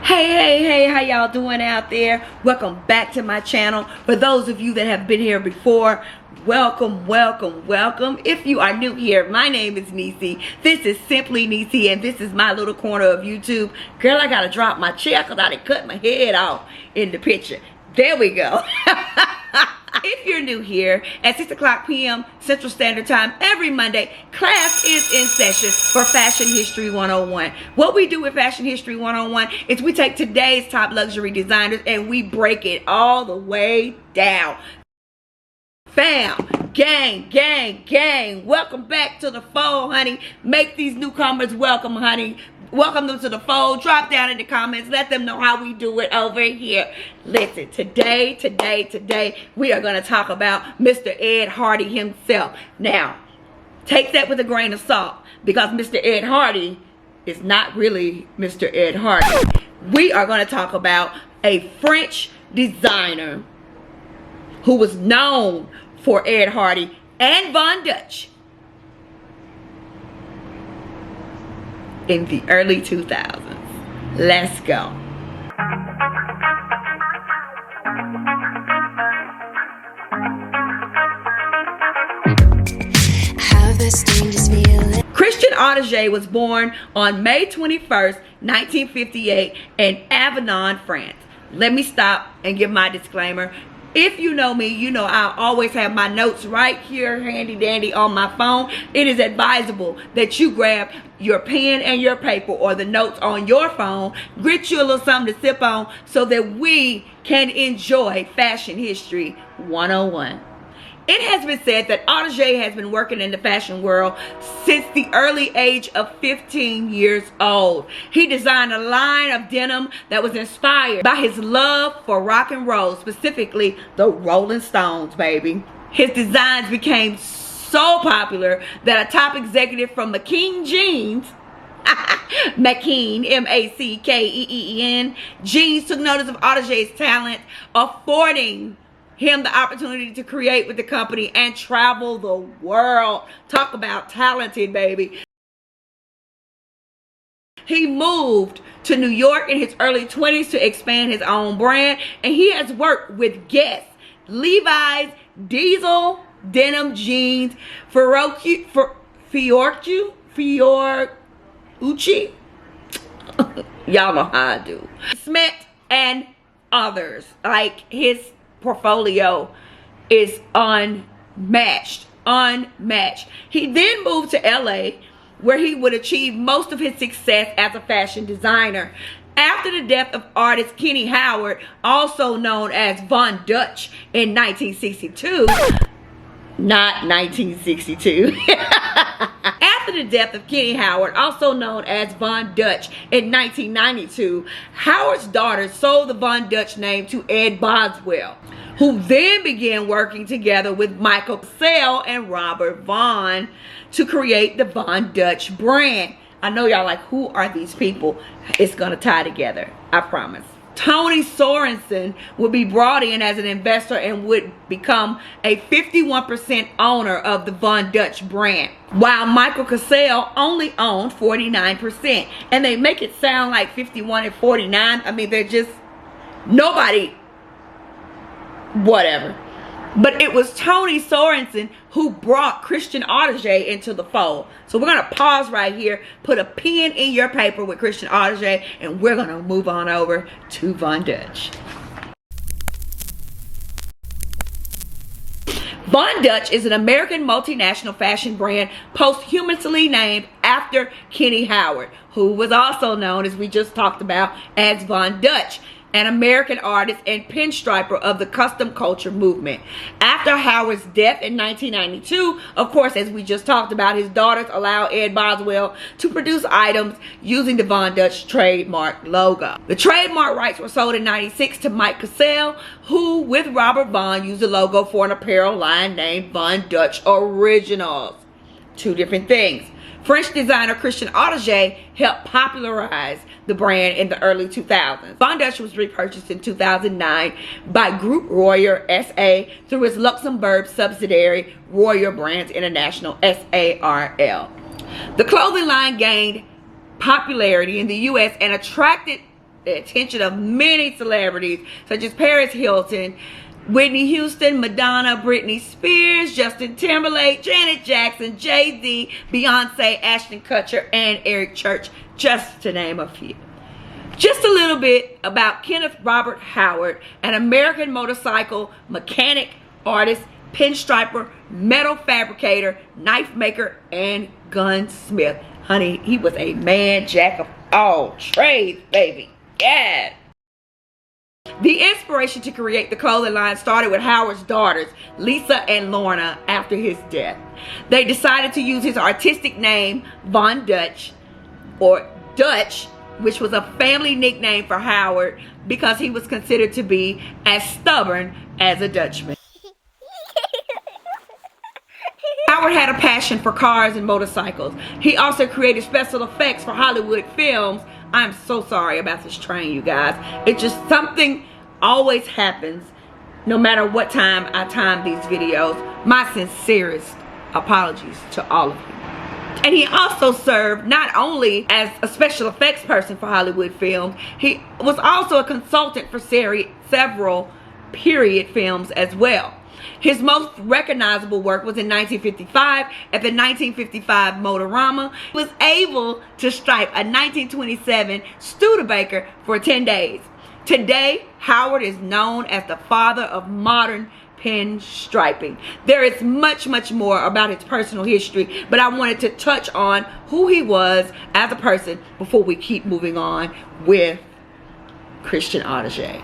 Hey, how y'all doing out there? Welcome back to my channel. For those of you that have been here before, welcome. If you are new here, my name is Nieccee. This is Simply Nieccee, and this is my little corner of YouTube. Girl, I gotta drop my chair because I done cut my head off in the picture. There we go. If you're new here, at 6 o'clock p.m. Central Standard Time every Monday, class is in session for Fashion History 101. What we do with Fashion History 101 is we take today's top luxury designers and we break it all the way down. Fam, gang, welcome back to the fold, honey. Make these newcomers welcome, honey. Welcome them to the fold. Drop down in the comments. Let them know how we do it over here. Listen, today, we are going to talk about Mr. Ed Hardy himself. Now, take that with a grain of salt, because Mr. Ed Hardy is not really Mr. Ed Hardy. We are going to talk about a French designer who was known for Ed Hardy and Von Dutch in the early 2000s. Let's go. Christian Audigier was born on May 21st, 1958 in Avignon, France. Let me stop and give my disclaimer. If you know me, you know I always have my notes right here handy dandy on my phone. It is advisable that you grab your pen and your paper or the notes on your phone, get you a little something to sip on so that we can enjoy Fashion History 101. It has been said that Audigier has been working in the fashion world since the early age of 15 years old. He designed a line of denim that was inspired by his love for rock and roll, specifically the Rolling Stones, baby. His designs became so popular that a top executive from McKeen Jeans, McKeen, M-A-C-K-E-E-N, Jeans, took notice of Audigier's talent, affording him the opportunity to create with the company and travel the world. Talk about talented, baby. He moved to New York in his early 20s to expand his own brand, and he has worked with Guess, Levi's, Diesel, Denim Jeans, Fiorcucci, y'all know how I do, Smith, and others. Like, his portfolio is unmatched. He then moved to LA, where he would achieve most of his success as a fashion designer. After the death of artist Kenny Howard, also known as Von Dutch, in 1962, not 1962. After the death of Kenny Howard, also known as Von Dutch, in 1992, Howard's daughter sold the Von Dutch name to Ed Boswell, who then began working together with Michael Cassell and Robert Vaughn to create the Von Dutch brand. I know y'all like, who are these people? It's gonna tie together, I promise. Tony Sorensen would be brought in as an investor and would become a 51% owner of the Von Dutch brand, while Michael Cassell only owned 49%. And they make it sound like 51 and 49. I mean, they're just, nobody, whatever. But it was Tony Sorensen who brought Christian Audigier into the fold. So we're going to pause right here, put a pen in your paper with Christian Audigier, and we're going to move on over to Von Dutch. Von Dutch is an American multinational fashion brand posthumously named after Kenny Howard, who was also known, as we just talked about, as Von Dutch, an American artist and pinstriper of the custom culture movement. After Howard's death in 1992, of course, as we just talked about, his daughters allowed Ed Boswell to produce items using the Von Dutch trademark logo. The trademark rights were sold in 96 to Mike Cassell, who, with Robert Vaughn, used the logo for an apparel line named Von Dutch Originals. Two different things. French designer Christian Audigier helped popularize the brand in the early 2000s. Von Dutch was repurchased in 2009 by Group Royer SA through its Luxembourg subsidiary Royer Brands International, SARL. The clothing line gained popularity in the US and attracted the attention of many celebrities such as Paris Hilton, Whitney Houston, Madonna, Britney Spears, Justin Timberlake, Janet Jackson, Jay-Z, Beyonce, Ashton Kutcher, and Eric Church, just to name a few. Just a little bit about Kenneth Robert Howard, an American motorcycle mechanic, artist, pinstriper, metal fabricator, knife maker, and gunsmith. Honey, he was a man jack of all trades, baby. Yeah. The inspiration to create the clothing line started with Howard's daughters, Lisa and Lorna, after his death. They decided to use his artistic name, Von Dutch, or Dutch, which was a family nickname for Howard because he was considered to be as stubborn as a Dutchman. Howard had a passion for cars and motorcycles. He also created special effects for Hollywood films. I'm so sorry about this train, you guys. It's just something always happens no matter what time I time these videos. My sincerest apologies to all of you. And he also served not only as a special effects person for Hollywood films, he was also a consultant for several period films as well. His most recognizable work was in 1955 at the 1955 Motorama. He was able to stripe a 1927 Studebaker for 10 days. Today, Howard is known as the father of modern pen striping. There is much more about his personal history, but I wanted to touch on who he was as a person before we keep moving on with Christian Audigier.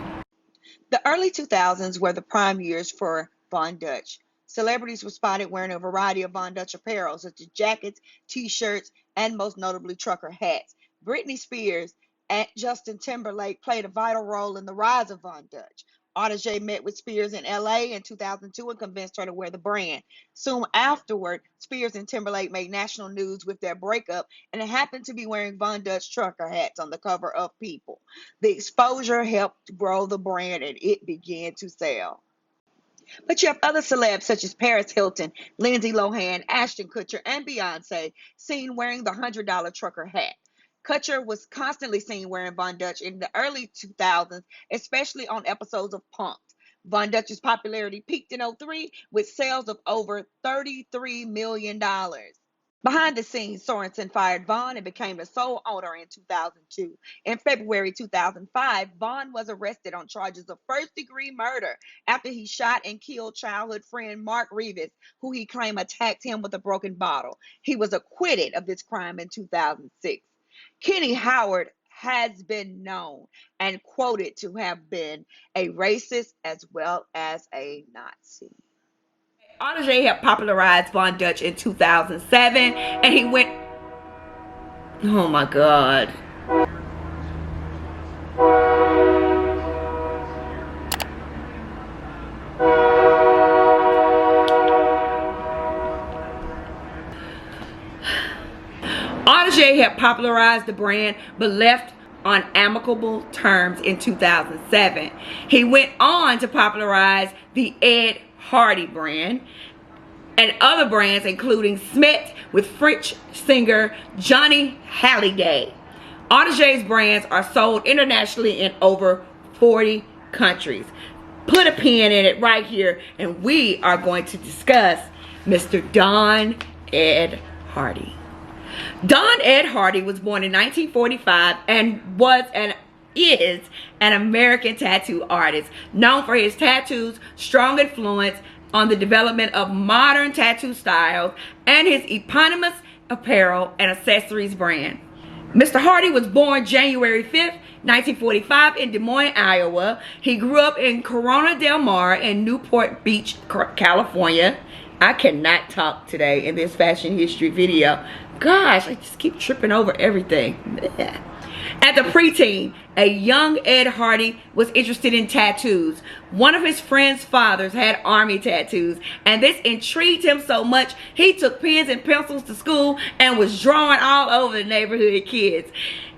The early 2000s were the prime years for Von Dutch. Celebrities were spotted wearing a variety of Von Dutch apparel, such as jackets, t-shirts, and most notably trucker hats. Britney Spears and Justin Timberlake played a vital role in the rise of Von Dutch. Audigier met with Spears in LA in 2002 and convinced her to wear the brand. Soon afterward, Spears and Timberlake made national news with their breakup and happened to be wearing Von Dutch trucker hats on the cover of People. The exposure helped grow the brand and it began to sell. But you have other celebs such as Paris Hilton, Lindsay Lohan, Ashton Kutcher, and Beyonce seen wearing the $100 trucker hat. Kutcher was constantly seen wearing Von Dutch in the early 2000s, especially on episodes of Punk'd. Von Dutch's popularity peaked in 2003 with sales of over $33 million. Behind the scenes, Sorensen fired Von and became the sole owner in 2002. In February 2005, Von was arrested on charges of first-degree murder after he shot and killed childhood friend Mark Rivas, who he claimed attacked him with a broken bottle. He was acquitted of this crime in 2006. Kenny Howard has been known and quoted to have been a racist as well as a Nazi. Audigier helped popularize Von Dutch in 2007, and he went, oh my God. Audigier helped popularize the brand, but left on amicable terms in 2007. He went on to popularize the Ed Hardy brand and other brands, including Smet with French singer Johnny Hallyday. Audigier's brands are sold internationally in over 40 countries. Put a pin in it right here, and we are going to discuss Mr. Don Ed Hardy. Don Ed Hardy was born in 1945 and is an American tattoo artist known for his tattoos' strong influence on the development of modern tattoo styles and his eponymous apparel and accessories brand. Mr. Hardy was born January 5th, 1945 in Des Moines, Iowa. He grew up in Corona Del Mar in Newport Beach, California. I cannot talk today in this fashion history video. Gosh, I just keep tripping over everything. At the preteen, a young Ed Hardy was interested in tattoos. One of his friend's fathers had army tattoos, and this intrigued him so much he took pens and pencils to school and was drawing all over the neighborhood kids.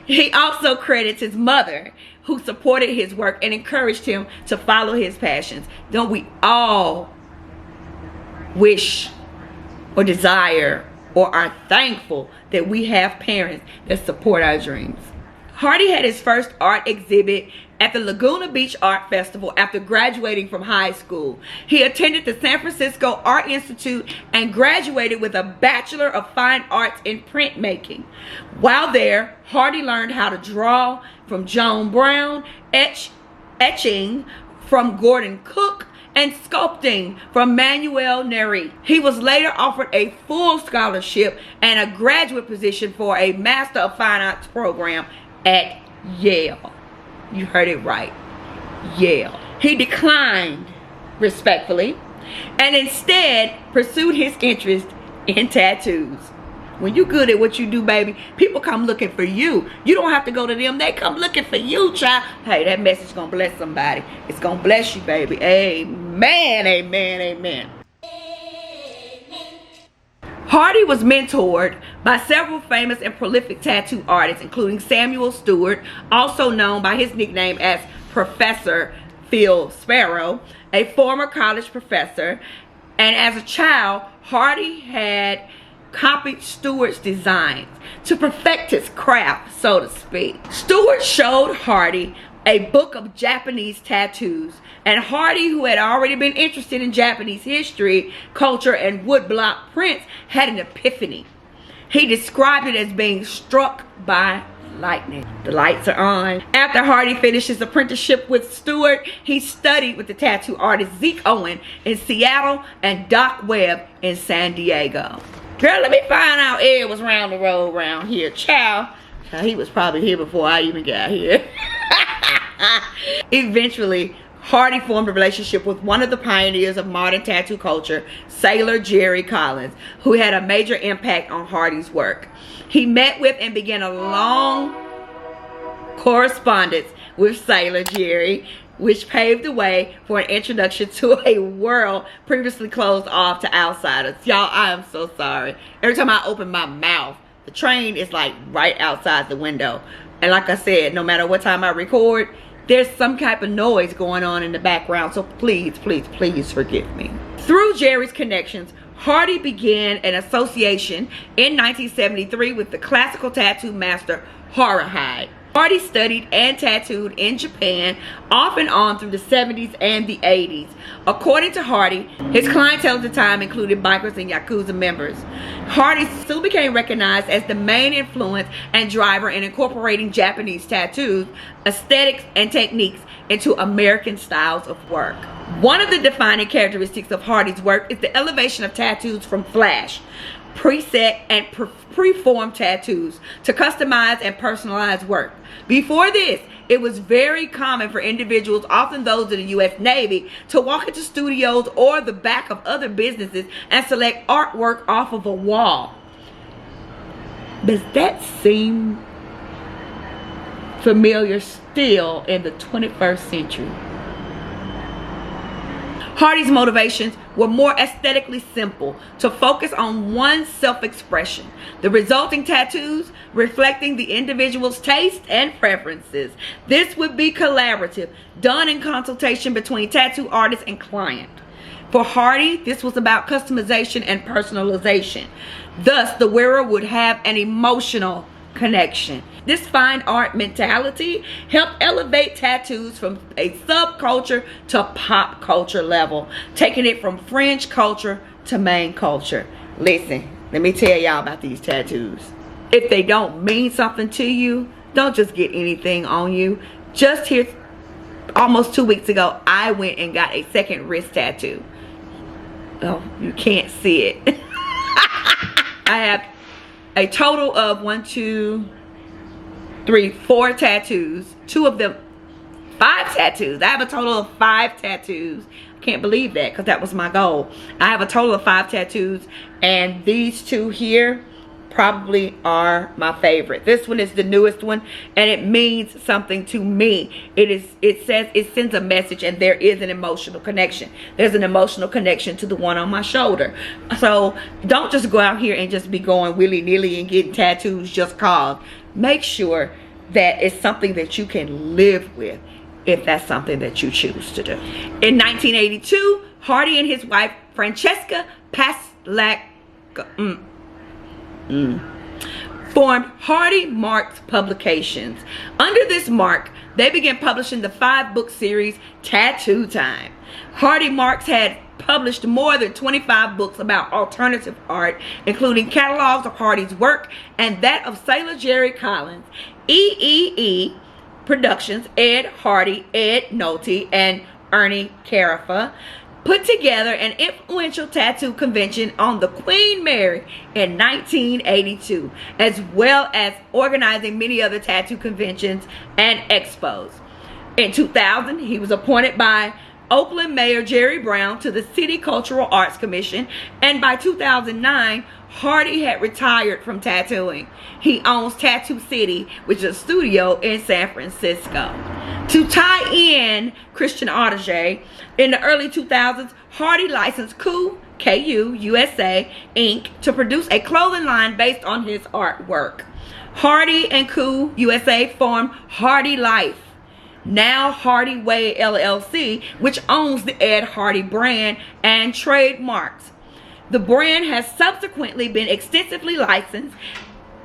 He also credits his mother, who supported his work and encouraged him to follow his passions. Don't we all wish or desire or are thankful that we have parents that support our dreams? Hardy had his first art exhibit at the Laguna Beach Art Festival after graduating from high school. He attended the San Francisco Art Institute and graduated with a Bachelor of Fine Arts in printmaking. While there, Hardy learned how to draw from Joan Brown, etching from Gordon Cook, and sculpting from Manuel Neri. He was later offered a full scholarship and a graduate position for a Master of Fine Arts program at Yale. You heard it right, Yale. He declined respectfully and instead pursued his interest in tattoos. When you good at what you do, baby, people come looking for you. You don't have to go to them. They come looking for you, child. Hey, that message gonna bless somebody. It's gonna bless you, baby. Amen, amen, amen. Hardy was mentored by several famous and prolific tattoo artists, including Samuel Stewart, also known by his nickname as Professor Phil Sparrow, a former college professor. And as a child, Hardy had copied Stewart's designs to perfect his craft, so to speak. Stewart showed Hardy a book of Japanese tattoos, and Hardy, who had already been interested in Japanese history, culture, and woodblock prints, had an epiphany. He described it as being struck by lightning. The lights are on. After Hardy finished his apprenticeship with Stewart, he studied with the tattoo artist Zeke Owen in Seattle and Doc Webb in San Diego. Girl, let me find out Ed was round the road around here. Child, he was probably here before I even got here. Eventually, Hardy formed a relationship with one of the pioneers of modern tattoo culture, Sailor Jerry Collins, who had a major impact on Hardy's work. He met with and began a long correspondence with Sailor Jerry, which paved the way for an introduction to a world previously closed off to outsiders. Y'all, I am so sorry. Every time I open my mouth, the train is like right outside the window. And like I said, no matter what time I record, there's some type of noise going on in the background. So please, please, please forgive me. Through Jerry's connections, Hardy began an association in 1973 with the classical tattoo master Horihide. Hardy studied and tattooed in Japan off and on through the 70s and the 80s. According to Hardy, his clientele at the time included bikers and Yakuza members. Hardy soon became recognized as the main influence and driver in incorporating Japanese tattoos, aesthetics, and techniques into American styles of work. One of the defining characteristics of Hardy's work is the elevation of tattoos from flash, preset, and preformed tattoos to customized and personalized work. Before this, it was very common for individuals, often those in the U.S. Navy, to walk into studios or the back of other businesses and select artwork off of a wall. Does that seem familiar still in the 21st century? Hardy's motivations were more aesthetically simple, to focus on one's self-expression, the resulting tattoos reflecting the individual's taste and preferences. This would be collaborative, done in consultation between tattoo artist and client. For Hardy, this was about customization and personalization. Thus, the wearer would have an emotional connection. This fine art mentality helped elevate tattoos from a subculture to pop culture level, taking it from fringe culture to main culture. Listen, let me tell y'all about these tattoos. If they don't mean something to you, don't just get anything on you. Just here, almost 2 weeks ago, I went and got a second wrist tattoo. Oh, you can't see it. I have a total of 4 tattoos. 2 of them, 5 tattoos. I have a total of 5 tattoos. I can't believe that, because that was my goal. I have a total of 5 tattoos, and these 2 here probably are my favorite. This one is the newest one, and it means something to me. It sends a message, and there is an emotional connection. There's an emotional connection to the one on my shoulder. So don't just go out here and just be going willy-nilly and getting tattoos just cause. Make sure that it's something that you can live with, if that's something that you choose to do. In 1982, Hardy and his wife formed Hardy Marks Publications. Under this mark, they began publishing the 5-book series Tattoo Time. Hardy Marks had published more than 25 books about alternative art, including catalogs of Hardy's work and that of Sailor Jerry Collins. EEE Productions, Ed Hardy, Ed Nolte, and Ernie Carafa put together an influential tattoo convention on the Queen Mary in 1982, as well as organizing many other tattoo conventions and expos. In 2000, he was appointed by Oakland Mayor Jerry Brown to the City Cultural Arts Commission, and by 2009, Hardy had retired from tattooing. He owns Tattoo City, which is a studio in San Francisco. To tie in Christian Audigier, in the early 2000s, Hardy licensed KU USA Inc. to produce a clothing line based on his artwork. Hardy and KU USA formed Hardy Life, now Hardy Way LLC, which owns the Ed Hardy brand and trademarks. The brand has subsequently been extensively licensed,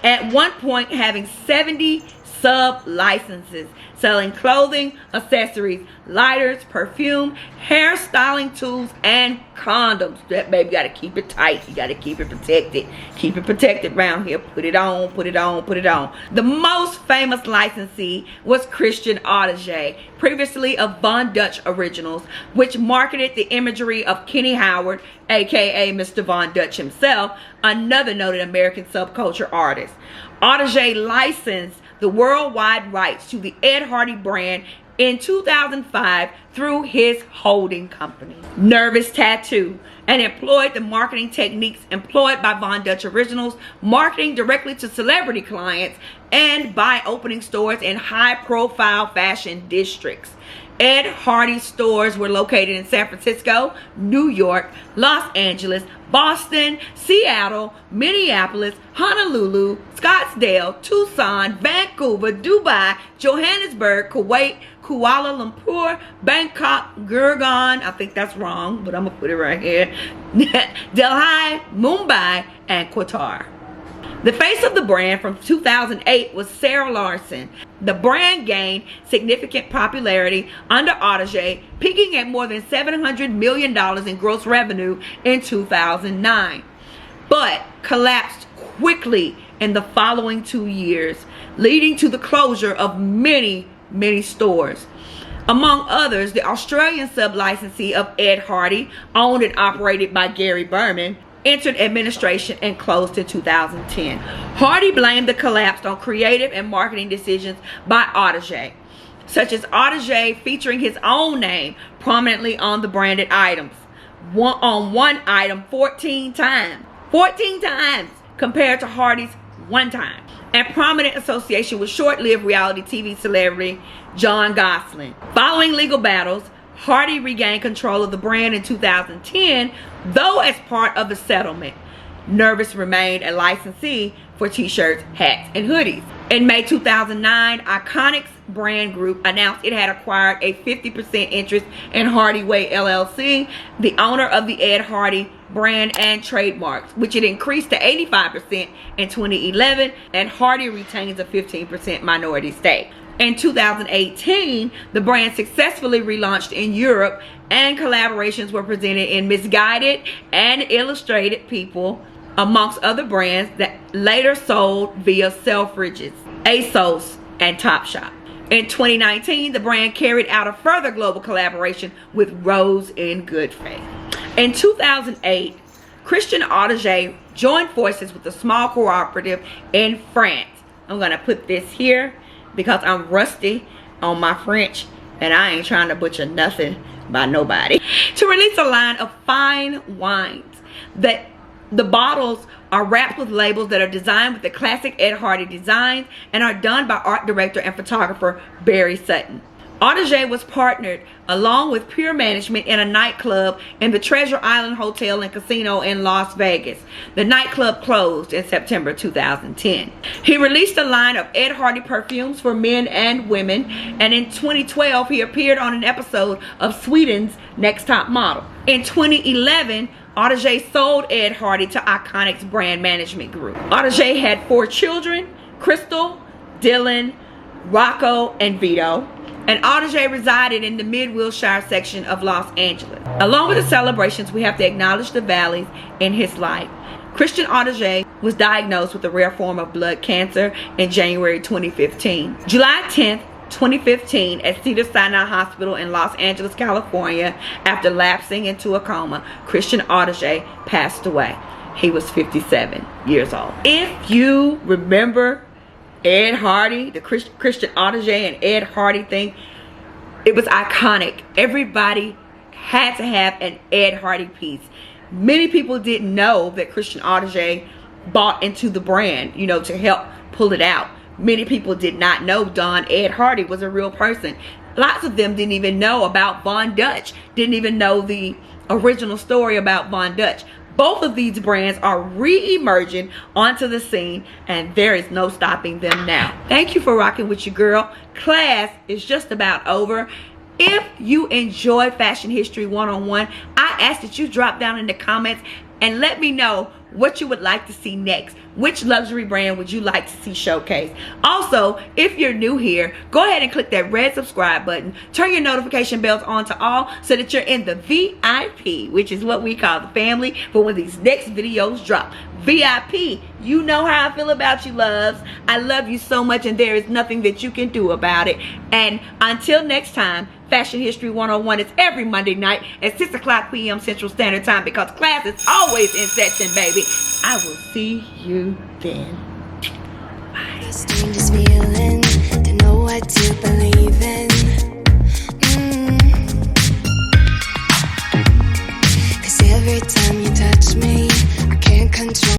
at one point having 70 sub-licenses, selling clothing, accessories, lighters, perfume, hairstyling tools, and condoms. That baby gotta keep it tight. You gotta keep it protected. Keep it protected around here. Put it on, put it on, put it on. The most famous licensee was Christian Audigier, previously of Von Dutch Originals, which marketed the imagery of Kenny Howard, aka Mr. Von Dutch himself, another noted American subculture artist. Audigier licensed the worldwide rights to the Ed Hardy brand in 2005 through his holding company, Nervous Tattoo, and employed the marketing techniques employed by Von Dutch Originals, marketing directly to celebrity clients and by opening stores in high-profile fashion districts. Ed Hardy stores were located in San Francisco, New York, Los Angeles, Boston, Seattle, Minneapolis, Honolulu, Scottsdale, Tucson, Vancouver, Dubai, Johannesburg, Kuwait, Kuala Lumpur, Bangkok, Gurgaon, I think that's wrong, but I'm gonna put it right here, Delhi, Mumbai, and Qatar. The face of the brand from 2008 was Sarah Larson. The brand gained significant popularity under Audigier, peaking at more than $700 million in gross revenue in 2009, but collapsed quickly in the following 2 years, leading to the closure of many stores. Among others, the Australian sub-licensee of Ed Hardy, owned and operated by Gary Berman, entered administration and closed in 2010. Hardy blamed the collapse on creative and marketing decisions by Audigier, such as Audigier featuring his own name prominently on the branded items. On one item 14 times. 14 times compared to Hardy's one time. And prominent association with short-lived reality TV celebrity John Gosling. Following legal battles, Hardy regained control of the brand in 2010, though as part of the settlement, Nervous remained a licensee for t-shirts, hats, and hoodies. In May 2009, Iconics Brand Group announced it had acquired a 50% interest in Hardy Way LLC, the owner of the Ed Hardy brand and trademarks, which it increased to 85% in 2011, and Hardy retains a 15% minority stake. In 2018, the brand successfully relaunched in Europe, and collaborations were presented in Misguided and Illustrated People, amongst other brands that later sold via Selfridges, ASOS, and Topshop. In 2019, the brand carried out a further global collaboration with Rose in Good Faith. In 2008, Christian Audigier joined forces with a small cooperative in France. I'm going to put this here because I'm rusty on my French and I ain't trying to butcher nothing by nobody. To release a line of fine wines. That the bottles are wrapped with labels that are designed with the classic Ed Hardy designs and are done by art director and photographer Barry Sutton. Audigier was partnered along with Pure Management in a nightclub in the Treasure Island Hotel and Casino in Las Vegas. The nightclub closed in September 2010. He released a line of Ed Hardy perfumes for men and women, and in 2012 he appeared on an episode of Sweden's Next Top Model. In 2011, Audigier sold Ed Hardy to Iconic's brand management group. Audigier had 4 children, Crystal, Dylan, Rocco, and Vito. And Audigier resided in the mid-Wilshire section of Los Angeles. Along with the celebrations, we have to acknowledge the valleys in his life. Christian Audigier was diagnosed with a rare form of blood cancer in January 2015. July 10th, 2015, at Cedars-Sinai Hospital in Los Angeles, California, after lapsing into a coma, Christian Audigier passed away. He was 57 years old. If you remember Ed Hardy, the Christian Audigier and Ed Hardy thing, it was iconic. Everybody had to have an Ed Hardy piece. Many people didn't know that Christian Audigier bought into the brand, you know, to help pull it out. Many people did not know Don Ed Hardy was a real person. Lots of them didn't even know about Von Dutch, didn't even know the original story about Von Dutch. Both of these brands are re-emerging onto the scene, and there is no stopping them now. Thank you for rocking with your girl. Class is just about over. If you enjoy Fashion History 101, I ask that you drop down in the comments and let me know what you would like to see next. Which luxury brand would you like to see showcased? Also, if you're new here, go ahead and click that red subscribe button. Turn your notification bells on to all so that you're in the VIP, which is what we call the family for when these next videos drop. VIP, you know how I feel about you, loves. I love you so much, and there is nothing that you can do about it. And until next time, Fashion History 101 is every Monday night at 6 o'clock p.m. Central Standard Time, because class is always in session, baby. I will see you then. Bye. The strangest feeling, to know what to believe in. 'Cause every time you touch me, I can't control